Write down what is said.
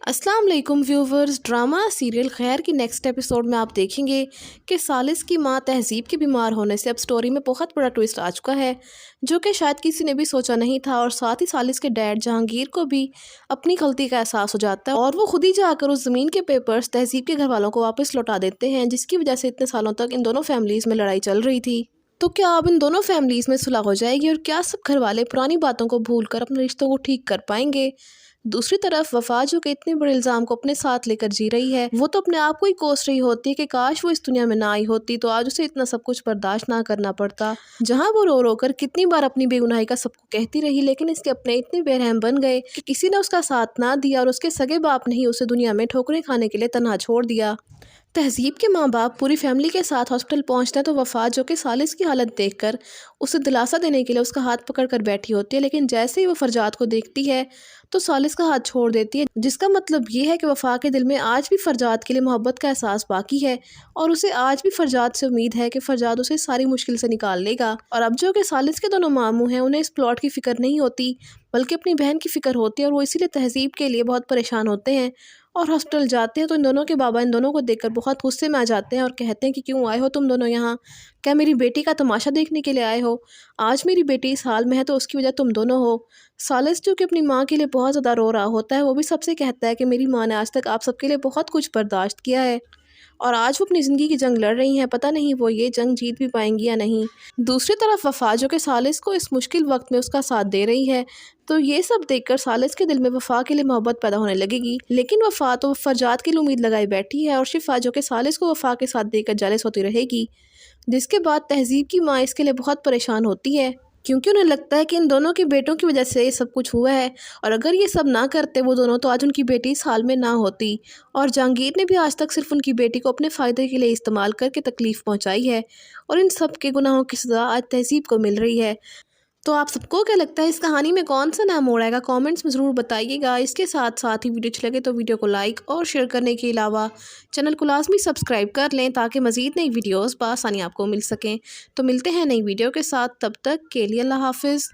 अस्सलाम वालेकुम viewers. Drama serial खैर की नेक्स्ट एपिसोड में आप देखेंगे कि सालिस की मां तहजीब के बीमार होने से अब स्टोरी में बहुत बड़ा ट्विस्ट आ चुका है, जो कि शायद किसी ने भी सोचा नहीं था। और साथ ही सालिस के डैड जहांगीर को भी अपनी गलती का एहसास हो जाता है और वो खुद ही जाकर उस ज़मीन के पेपर्स तहजीब के घर वालों को वापस लौटा देते हैं, जिसकी वजह से इतने सालों तक इन दोनों फैमिलीज़ में लड़ाई चल रही थी। तो क्या अब इन दोनों फैमिलीज़ में सुलह हो जाएगी और क्या सब घर वाले पुरानी बातों को भूल कर अपने रिश्तों को ठीक कर पाएंगे? दूसरी तरफ वफा जो कि इतने बड़े इल्ज़ाम को अपने साथ लेकर जी रही है, वो तो अपने आप को ही कोस रही होती है कि काश वो इस दुनिया में ना आई होती तो आज उसे इतना सब कुछ बर्दाश्त ना करना पड़ता। जहां वो रो रो कर कितनी बार अपनी बेगुनाही का सबको कहती रही, लेकिन इसके अपने इतने बेरहम बन गए कि किसी ने उसका साथ ना दिया और उसके सगे बाप ने ही उसे दुनिया में ठोकरें खाने के लिए तन्हा छोड़ दिया। तहजीब के माँ बाप पूरी फैमिली के साथ हॉस्पिटल पहुंचते हैं तो वफा जो कि सालिस की हालत देखकर उसे दिलासा देने के लिए उसका हाथ पकड़ कर बैठी होती है, लेकिन जैसे ही वो फरजाद को देखती है तो सालिस का हाथ छोड़ देती है, जिसका मतलब ये है कि वफा के दिल में आज भी फरजाद के लिए मोहब्बत का एहसास बाकी है और उसे आज भी फरजाद से उम्मीद है कि फरजाद उसे सारी मुश्किल से निकाल लेगा। और अब जो कि सालिस के दोनों मामू हैं उन्हें इस प्लॉट की फ़िक्र नहीं होती, बल्कि अपनी बहन की फ़िक्र होती है और वो इसीलिए तहजीब के लिए बहुत परेशान होते हैं और हॉस्पिटल जाते हैं तो इन दोनों के बाबा इन दोनों को देखकर बहुत गुस्से में आ जाते हैं और कहते हैं कि क्यों आए हो तुम दोनों यहाँ? क्या मेरी बेटी का तमाशा देखने के लिए आए हो? आज मेरी बेटी इस हाल में है तो उसकी वजह तुम दोनों हो। सालिस जो कि अपनी माँ के लिए बहुत ज़्यादा रो रहा होता है, वो भी सबसे कहता है कि मेरी माँ ने आज तक आप सबके लिए बहुत कुछ बर्दाश्त किया है और आज वो अपनी ज़िंदगी की जंग लड़ रही हैं, पता नहीं वो ये जंग जीत भी पाएंगी या नहीं। दूसरी तरफ वफा जो कि सालिस को इस मुश्किल वक्त में उसका साथ दे रही है, तो ये सब देखकर सालिस के दिल में वफा के लिए मोहब्बत पैदा होने लगेगी। लेकिन वफा तो फरजाद के लिए उम्मीद लगाई बैठी है और शिफा जो कि सालिस को वफा के साथ देकर जेलस होती रहेगी, जिसके बाद तहजीब की माँ इसके लिए बहुत परेशान होती है, क्योंकि उन्हें लगता है कि इन दोनों की बेटों की वजह से ये सब कुछ हुआ है और अगर ये सब ना करते वो दोनों तो आज उनकी बेटी इस हाल में ना होती। और जहांगीर ने भी आज तक सिर्फ उनकी बेटी को अपने फ़ायदे के लिए इस्तेमाल करके तकलीफ़ पहुंचाई है और इन सब के गुनाहों की सज़ा आज तहजीब को मिल रही है। तो आप सबको क्या लगता है इस कहानी में कौन सा नया मोड़ आएगा? कमेंट्स में ज़रूर बताइएगा। इसके साथ साथ ही वीडियो अच्छी लगे तो वीडियो को लाइक और शेयर करने के अलावा चैनल को लाजमी सब्सक्राइब कर लें ताकि मज़ीद नई वीडियोस बआसानी आपको मिल सकें। तो मिलते हैं नई वीडियो के साथ, तब तक के लिए अल्लाह हाफिज़।